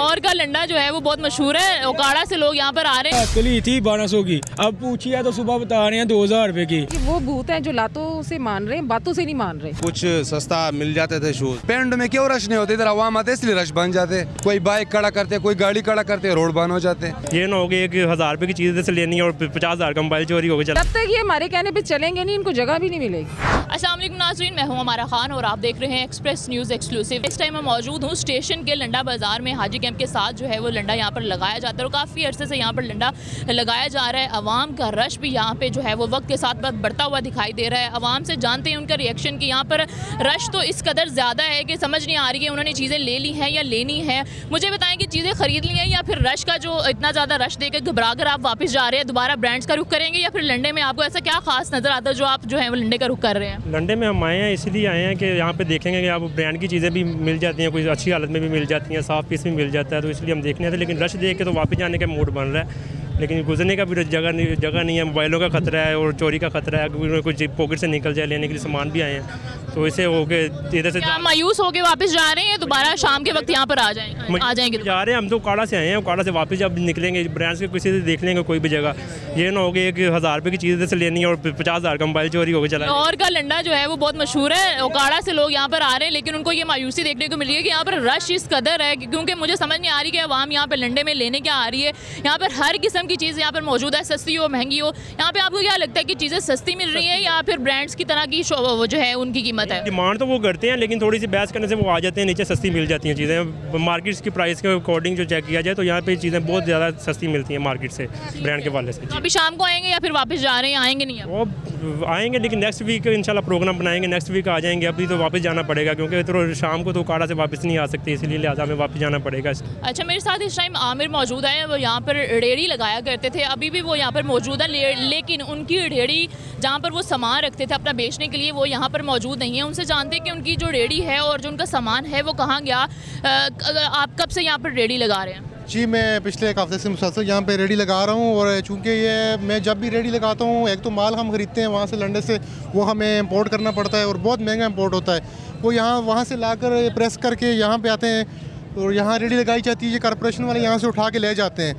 लाहौर का लंडा जो है वो बहुत मशहूर है, ओकाड़ा से लोग यहाँ पर आ रहे हैं। कली थी 1200 की, अब पूछिए तो सुबह बता रहे हैं 2000 रुपए की। वो भूत है जो लातों से मान रहे हैं, बातों से नहीं मान रहे। कुछ सस्ता मिल जाते थे शूज। पेंड में क्यों रश नहीं होते, इधर आवाम आते इसलिए रश बन जाते। कोई बाइक खड़ा करते, कोई गाड़ी खड़ा करते, रोड बंद हो जाते। ये ना हो गया कि 1000 रुपए की चीज से लेनी है और 50,000 का मोबाइल चोरी हो गया। तब तक ये हमारे कहने पे चलेंगे नहीं, इनको जगह भी नहीं मिलेगी। अस्सलाम वालेकुम नाज़रीन, मैं हूं अमारा खान और आप देख रहे हैं एक्सप्रेस न्यूज़ एक्सक्लूसिव। इस टाइम मैं मौजूद हूं स्टेशन के लंडा बाज़ार में। हाजी कैंप के साथ जो है वो लंडा यहाँ पर लगाया जाता है और काफ़ी अरसे से यहाँ पर लंडा लगाया जा रहा है। अवाम का रश भी यहाँ पे जो है वो वक्त के साथ बढ़ता हुआ दिखाई दे रहा है। अवाम से जानते हैं उनका रिएक्शन कि यहाँ पर रश तो इस कदर ज़्यादा है कि समझ नहीं आ रही है उन्होंने चीज़ें ले ली हैं या लेनी है। मुझे बताएं कि चीज़ें ख़रीद ली हैं या फिर रश का जो इतना ज़्यादा रश देकर घबरा कर आप वापस जा रहे हैं, दोबारा ब्रांड्स का रुख करेंगे या फिर लंडे में आपको ऐसा क्या खास नज़र आता है जो आप जो है वो लंडे का रुख कर रहे हैं? लंडे में हम आए हैं इसलिए आए हैं कि यहाँ पे देखेंगे कि आप ब्रांड की चीज़ें भी मिल जाती हैं, कोई अच्छी हालत में भी मिल जाती हैं, साफ पीस भी मिल जाता है, तो इसलिए हम देखने आते हैं। लेकिन रश देख के तो वापस जाने का मूड बन रहा है, लेकिन गुजरने का भी जगह नहीं है। मोबाइलों का खतरा है और चोरी का खतरा है, कुछ पॉकेट से निकल जाए। लेने के लिए सामान भी आए हैं, तो इसे हो के इधर से मायूस होके वापस जा रहे हैं, दोबारा शाम के वक्त यहाँ पर आ जाएंगे जा रहे हैं। हम तो काड़ा से आए हैं, काड़ा से वापस जब निकलेंगे ब्रांड्स के किसी से देख लेंगे कोई भी जगह। ये ना हो गया कि 1000 रुपए की चीज़ से लेनी है और 50,000 का मोबाइल चोरी हो गया। चला लाहौर का लंडा जो है वो बहुत मशहूर है, ओकाड़ा से लोग यहाँ पर आ रहे हैं, लेकिन उनको ये मायूसी देखने को मिल रही है कि यहाँ पर रश इस कदर है क्योंकि मुझे समझ नहीं आ रही कि अवाम यहाँ पर लंडे में लेने क्या आ रही है। यहाँ पर हर किस्म की चीज़ यहाँ पर मौजूद है, सस्ती हो महंगी हो। यहाँ पे आपको क्या लगता है कि चीज़ें सस्ती मिल रही है या फिर ब्रांड्स की तरह की वो जो है उनकी कीमत है? डिमांड तो वो करते हैं, लेकिन थोड़ी सी बहस करने से वो आ जाते हैं नीचे, सस्ती मिल जाती हैं चीज़ें। मार्केट की प्राइस के अकॉर्डिंग जो चेक किया जाए तो यहाँ पे चीज़ें बहुत ज़्यादा सस्ती मिलती हैं मार्केट से, ब्रांड के वाले से। अभी शाम को आएंगे या फिर वापस जा रहे हैं, आएंगे नहीं? वो आएंगे, लेकिन नेक्स्ट वीक इंशाल्लाह प्रोग्राम बनाएंगे, नेक्स्ट वीक आ जाएंगे। अभी तो वापस जाना पड़ेगा क्योंकि तो शाम को तो काड़ा से वापस नहीं आ सकती, इसलिए लिहाजा हमें वापस जाना पड़ेगा। अच्छा, मेरे साथ इस टाइम आमिर मौजूद है, वो यहाँ पर रेड़ी लगाया करते थे, अभी भी वो यहाँ पर मौजूद है, लेकिन उनकी रेड़ी जहाँ पर वो सामान रखते थे अपना बेचने के लिए वो यहाँ पर मौजूद नहीं है। उनसे जानते हैं कि उनकी जो रेड़ी है और जो उनका सामान है वो कहाँ गया। आप कब से यहाँ पर रेड़ी लगा रहे हैं? जी, मैं पिछले एक हफ्ते से मुसलसल यहाँ पे रेडी लगा रहा हूँ और चूँकि ये मैं जब भी रेडी लगाता हूँ, एक तो माल हम ख़रीदते हैं वहाँ से लंडे से, वो हमें इंपोर्ट करना पड़ता है और बहुत महंगा इंपोर्ट होता है। वो यहाँ वहाँ से लाकर प्रेस करके यहाँ पे आते हैं और यहाँ रेडी लगाई जाती है। ये कॉर्पोरेशन वाले यहाँ से उठा के ले जाते हैं,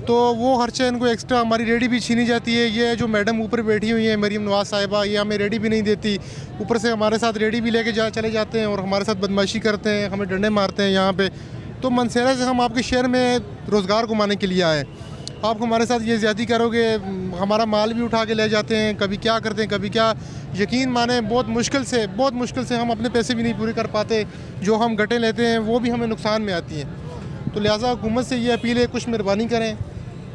तो वो खर्चा इनको एक्स्ट्रा, हमारी रेडी भी छीनी जाती है। ये जो मैडम ऊपर बैठी हुई है मरीम नवाज साहिबा, ये हमें रेडी भी नहीं देती, ऊपर से हमारे साथ रेडी भी लेके चले जाते हैं और हमारे साथ बदमाशी करते हैं, हमें डंडे मारते हैं यहाँ पे। तो मनसेरा से हम आपके शहर में रोज़गार घुमाने के लिए आए, आप हमारे साथ ये ज़्यादती करोगे, हमारा माल भी उठा के ले जाते हैं, कभी क्या करते हैं कभी क्या। यकीन माने बहुत मुश्किल से हम अपने पैसे भी नहीं पूरे कर पाते, जो हम गटें लेते हैं वो भी हमें नुकसान में आती हैं। तो लिहाजा हुकूमत से ये अपील है, कुछ मेहरबानी करें,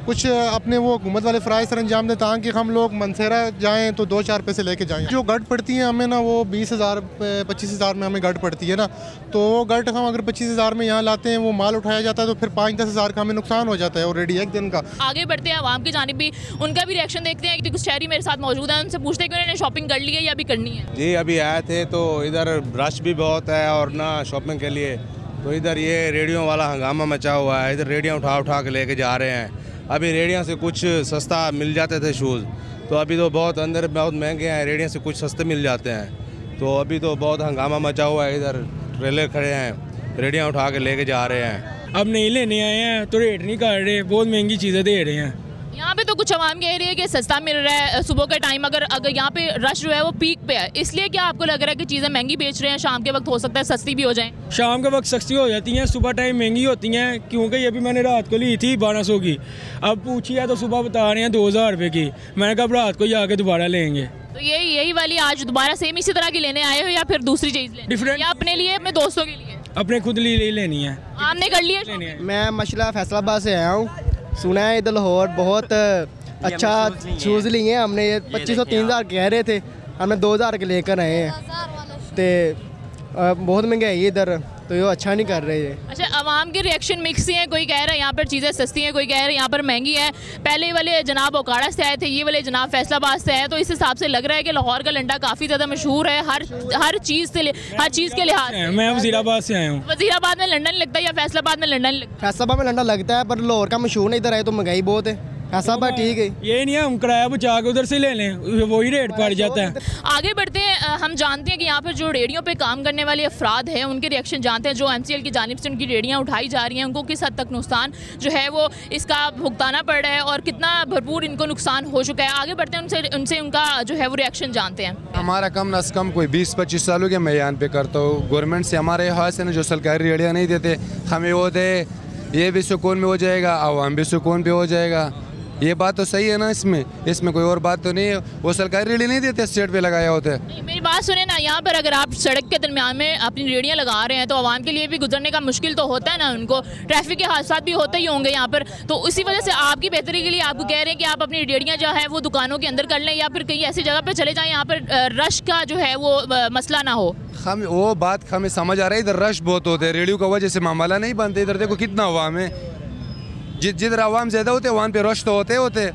कुछ अपने वो हुकूमत वाले फ़राइज़ सर अंजाम दें ताकि हम लोग मनसेरा जाएँ तो 2-4 पैसे लेके जाएँ। जो गट पड़ती है हमें ना, वो 20,000 25,000 में हमें गट पड़ती है ना, तो वो गट हम अगर 25,000 में यहाँ लाते हैं, वो माल उठाया जाता है तो फिर 5-10 हज़ार का हमें नुकसान हो जाता है ऑलरेडी एक दिन का। आगे बढ़ते हैं, आवाम की जानिब भी उनका भी रिएक्शन देखते हैं कि कुछ शहरी मेरे साथ मौजूद है, उनसे पूछते हैं कि उन्होंने शॉपिंग कर ली है या अभी करनी है। जी, अभी आए थे तो इधर रश भी बहुत है और ना शॉपिंग के लिए, तो इधर ये रेडियो वाला हंगामा मचा हुआ है। इधर रेडियो उठा के लेके जा रहे हैं। अभी रेडियो से कुछ सस्ता मिल जाते थे शूज़, तो अभी तो बहुत अंदर बहुत महंगे हैं, रेडियो से कुछ सस्ते मिल जाते हैं। तो अभी तो बहुत हंगामा मचा हुआ है, इधर ट्रेलर खड़े हैं, रेडियो उठा के लेके जा रहे हैं। अब नहीं लेने आए हैं तो रेट नहीं कर रहे, बहुत महंगी चीज़ें दे रहे हैं। यहाँ पे तो कुछ आवाम कह रही है कि सस्ता मिल रहा है सुबह के टाइम, अगर यहाँ पे रश जो है वो पीक पे है, इसलिए क्या आपको लग रहा है कि चीज़ें महंगी बेच रहे हैं, शाम के वक्त हो सकता है सस्ती भी हो जाए? शाम के वक्त सस्ती हो जाती हैं, सुबह टाइम महंगी होती हैं, क्योंकि ये भी मैंने रात को ली थी 1200 की, अब पूछिए तो सुबह बता रहे हैं 2000 रुपए की। मैंने कहा रात को ही आके दोबारा लेंगे। तो यही वाली आज दोबारा सेम इसी तरह की लेने आए हो या फिर दूसरी चीज़ डिफरेंट, या अपने लिए अपने दोस्तों के लिए? अपने खुद लिए लेनी है। आपने कर लिया? मैं मशला फैसलाबाद से आया हूँ, सुना है इधर लाहौर बहुत अच्छा शूज़ लिए हैं हमने। ये 2500-3000 कह रहे थे, हमने 2000 के लेकर आए हैं, तो बहुत महंगाई है इधर, तो ये अच्छा नहीं कर रहे हैं। अच्छा, आवाम के रिएक्शन मिक्स ही हैं, कोई कह रहा है यहाँ पर चीज़ें सस्ती हैं, कोई कह रहा है यहाँ पर महंगी है। पहले वाले जनाब ओकाड़ा से आए थे, ये वाले जनाब फैसलाबाद से आए, तो इस हिसाब से लग रहा है कि लाहौर का लंडा काफ़ी ज़्यादा मशहूर है हर चीज़ के लिहाज से। मैं वज़ीराबाद से आया हूँ। वज़ीराबाद में लंडन लगता है या फैसलाबाद में लंडन लगता है? फैसलाबाद में लंडा लगता है, पर लाहौर का मशहूर नहीं, इधर आए तो महंगाई बहुत है। ऐसा बात ठीक है। ये नहीं है हम किराया बचा के उधर से ले लें, वही रेट पड़ जाता है। आगे बढ़ते हैं। हम जानते हैं कि यहाँ पर जो रेडियो पे काम करने वाले अफराद हैं उनके रिएक्शन जानते हैं। जो MCL की जानिब से उनकी रेडियाँ उठाई जा रही हैं, उनको किस हद तक नुकसान जो है वो इसका भुगताना पड़ रहा है और कितना भरपूर इनको नुकसान हो चुका है। आगे बढ़ते हैं, उनसे उनका जो है वो रिएक्शन जानते हैं। हमारा कम न कम कोई 20-25 साल हो गया मैं यहाँ पे करता हूँ। गवर्नमेंट से हमारे यहाँ से ना जो सरकारी रेडियाँ नहीं देते हमें, वो दे ये भी सुकून में हो जाएगा, आवाम भी सुकून पे हो जाएगा। ये बात तो सही है ना, इसमें कोई और बात तो नहीं है। वो सरकारी रेडी नहीं देते, स्टेट पे लगाया होता है। मेरी बात सुने ना, यहाँ पर अगर आप सड़क के दरमियान में अपनी रेडियाँ लगा रहे हैं तो आवाम के लिए भी गुजरने का मुश्किल तो होता है ना, उनको ट्रैफिक के हादसा भी होते ही होंगे यहाँ पर। तो इसी वजह से आपकी बेहतरी के लिए आपको कह रहे हैं कि आप अपनी रेडियाँ जो है वो दुकानों के अंदर कर लें या फिर कहीं ऐसी जगह पर चले जाएँ यहाँ पर रश का जो है वो मसला ना हो। हम वो बात हमें समझ आ रहा है, इधर रश बहुत होते हैं, रेडियो की वजह से मामला नहीं बनते। इधर देखो कितना अवाम है, जिधर अवाम ज़्यादा होते हैं वहाँ पे रश तो होते।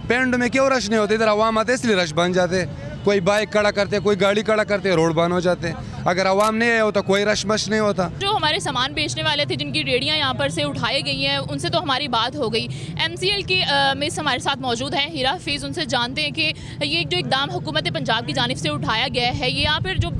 पेंड में क्यों रश नहीं होते, इधर अवाम आते इसलिए रश बन जाते। कोई बाइक खड़ा करते, कोई गाड़ी खड़ा करते, रोड बंद हो जाते। अगर अवाम नहीं आया होता कोई रश मश नहीं होता। जो हमारे सामान बेचने वाले थे जिनकी रेडियाँ यहाँ पर से उठाई गई हैं उनसे तो हमारी बात हो गई। MCL की मिस हमारे साथ मौजूद हैं हीरा हफीज़, उनसे जानते हैं कि ये जो इकदाम हुकूमत पंजाब की जानिब से उठाया गया है, ये यहाँ पर जो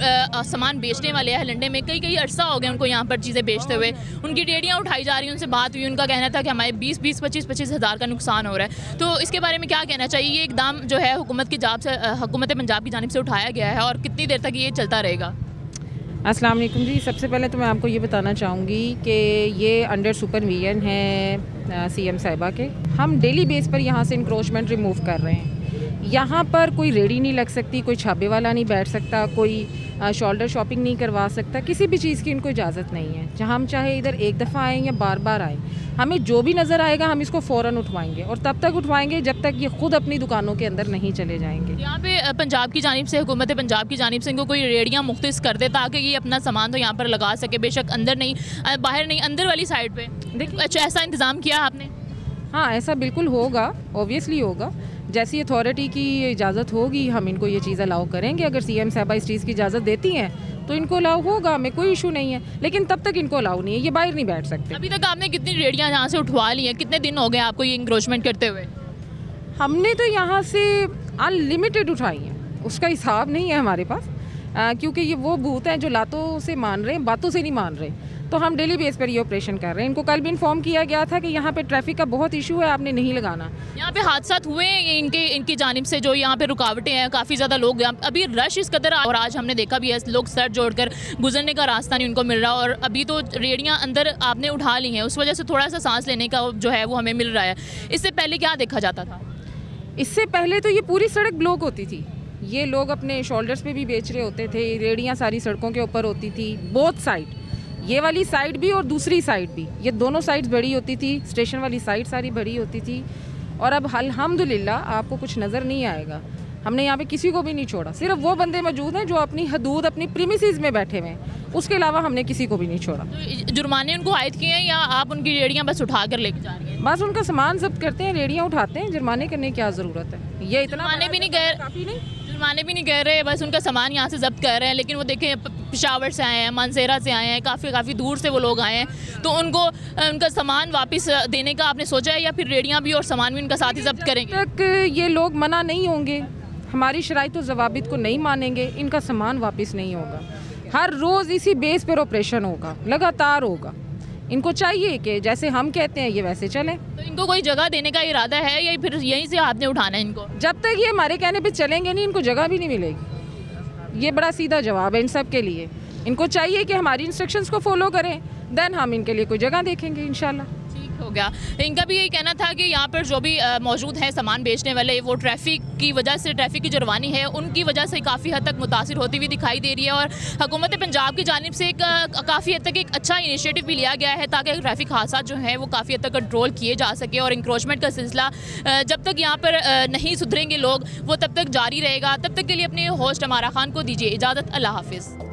सामान बेचने वाले हैं लंडे में कई अरसा हो गया उनको यहाँ पर चीज़ें बेचते हुए, उनकी रेडियाँ उठाई जा रही हैं। उनसे बात हुई, उनका कहना था कि हमारे 20-25 हज़ार का नुकसान हो रहा है। तो इसके बारे में क्या कहना चाहिए? ये इकदाम जो है हुकूमत पंजाब की जानिब से उठाया गया है और कितनी देर तक ये चलता रहेगा? अस्सलाम वालेकुम जी। सबसे पहले तो मैं आपको ये बताना चाहूँगी कि ये अंडर सुपरविजन है CM साहिबा के। हम डेली बेस पर यहाँ से इंक्रोचमेंट रिमूव कर रहे हैं। यहाँ पर कोई रेडी नहीं लग सकती, कोई छाबे वाला नहीं बैठ सकता, कोई शोल्डर शॉपिंग नहीं करवा सकता, किसी भी चीज़ की इनको इजाज़त नहीं है। जहाँ हम चाहे इधर एक दफ़ा आएँ या बार बार आएँ, हमें जो भी नज़र आएगा हम इसको फ़ौरन उठवाएंगे और तब तक उठवाएंगे जब तक ये खुद अपनी दुकानों के अंदर नहीं चले जाएंगे। यहाँ पे पंजाब की जानिब से, हुकूमत पंजाब की जानिब से इनको कोई रेडियाँ मुख्तस कर दे ताकि ये अपना सामान तो यहाँ पर लगा सके, बेशक अंदर नहीं, बाहर नहीं, अंदर वाली साइड पे। देखिए अच्छा ऐसा इंतज़ाम किया आपने? हाँ, ऐसा बिल्कुल होगा, ओबियसली होगा। जैसी अथॉरिटी की इजाज़त होगी हम इनको ये चीज़ अलाउ करेंगे। अगर CM साहबा इस चीज़ की इजाज़त देती हैं तो इनको अलाउ होगा, हमें कोई इशू नहीं है, लेकिन तब तक इनको अलाउ नहीं है, ये बाहर नहीं बैठ सकते। अभी तक आपने कितनी रेडियाँ यहाँ से उठवा ली हैं? कितने दिन हो गए आपको ये इंक्रोचमेंट करते हुए? हमने तो यहाँ से अनलिमिटेड उठाई हैं, उसका हिसाब नहीं है हमारे पास, क्योंकि ये वो भूत हैं जो लातों से मान रहे हैं, बातों से नहीं मान रहे। तो हम डेली बेस पर ये ऑपरेशन कर रहे हैं। इनको कल भी इन्फॉर्म किया गया था कि यहाँ पे ट्रैफिक का बहुत इशू है, आपने नहीं लगाना। यहाँ पे हादसा हुए हैं इनकी जानिब से, जो यहाँ पे रुकावटें हैं, काफ़ी ज़्यादा लोग अभी रश इस कदर, और आज हमने देखा भी है लोग सर जोड़कर गुजरने का रास्ता नहीं उनको मिल रहा। और अभी तो रेडियाँ अंदर आपने उठा ली हैं, उस वजह से थोड़ा सा सांस लेने का जो है वो हमें मिल रहा है। इससे पहले क्या देखा जाता था? इससे पहले तो ये पूरी सड़क ब्लॉक होती थी, ये लोग अपने शोल्डर्स पे भी बेच रहे होते थे, रेडियाँ सारी सड़कों के ऊपर होती थी, बोथ साइड, ये वाली साइड भी और दूसरी साइड भी, ये दोनों साइड्स बड़ी होती थी, स्टेशन वाली साइड सारी बड़ी होती थी। और अब अल्हम्दुलिल्लाह आपको कुछ नज़र नहीं आएगा, हमने यहाँ पे किसी को भी नहीं छोड़ा, सिर्फ वो बंदे मौजूद हैं जो अपनी हदूद अपनी प्रीमिसेस में बैठे हुए हैं, उसके अलावा हमने किसी को भी नहीं छोड़ा। तो जुर्माने उनको आयद किए हैं या आप उनकी रेडियाँ बस उठा कर लेके जा रही हैं? बस उनका सामान जब्त करते हैं, रेडियाँ उठाते हैं, जुर्माने करने की क्या ज़रूरत है? ये इतना जुर्माने भी नहीं कह रहे, बस उनका सामान यहाँ से जब्त कर रहे हैं। लेकिन वो देखें पेशावर से आए हैं, मानसेरा से आए हैं, काफ़ी दूर से वो लोग आए हैं, तो उनको उनका सामान वापस देने का आपने सोचा है या फिर रेडियाँ भी और सामान भी उनका साथ ही जब्त करेंगे? तक ये लोग मना नहीं होंगे, हमारी शराइत व ज़वाबित को नहीं मानेंगे, इनका सामान वापस नहीं होगा। हर रोज़ इसी बेस पर ऑपरेशन होगा, लगातार होगा। इनको चाहिए कि जैसे हम कहते हैं ये वैसे चले। तो इनको कोई जगह देने का इरादा है या फिर यहीं से आपने उठाना है इनको? जब तक ये हमारे कहने पे चलेंगे नहीं, इनको जगह भी नहीं मिलेगी। ये बड़ा सीधा जवाब है इन सब के लिए। इनको चाहिए कि हमारी इंस्ट्रक्शंस को फॉलो करें, देन हम इनके लिए कोई जगह देखेंगे इंशाल्लाह। ठीक हो गया। इनका भी यही कहना था कि यहाँ पर जो भी मौजूद हैं सामान बेचने वाले, वो ट्रैफिक की वजह से, ट्रैफिक की जो रवानी है उनकी वजह से काफ़ी हद तक मुतासिर होती हुई दिखाई दे रही है। और हुकूमत पंजाब की जानिब से काफ़ी हद तक एक अच्छा इनिशिएटिव भी लिया गया है ताकि ट्रैफिक हादसा जो है वो काफ़ी हद तक कंट्रोल किए जा सके। और इंक्रोचमेंट का सिलसिला जब तक यहाँ पर नहीं सुधरेंगे लोग वो तब तक जारी रहेगा। तब तक के लिए अपने होस्ट अमारा खान को दीजिए इजाज़त। अल्लाह हाफिज़।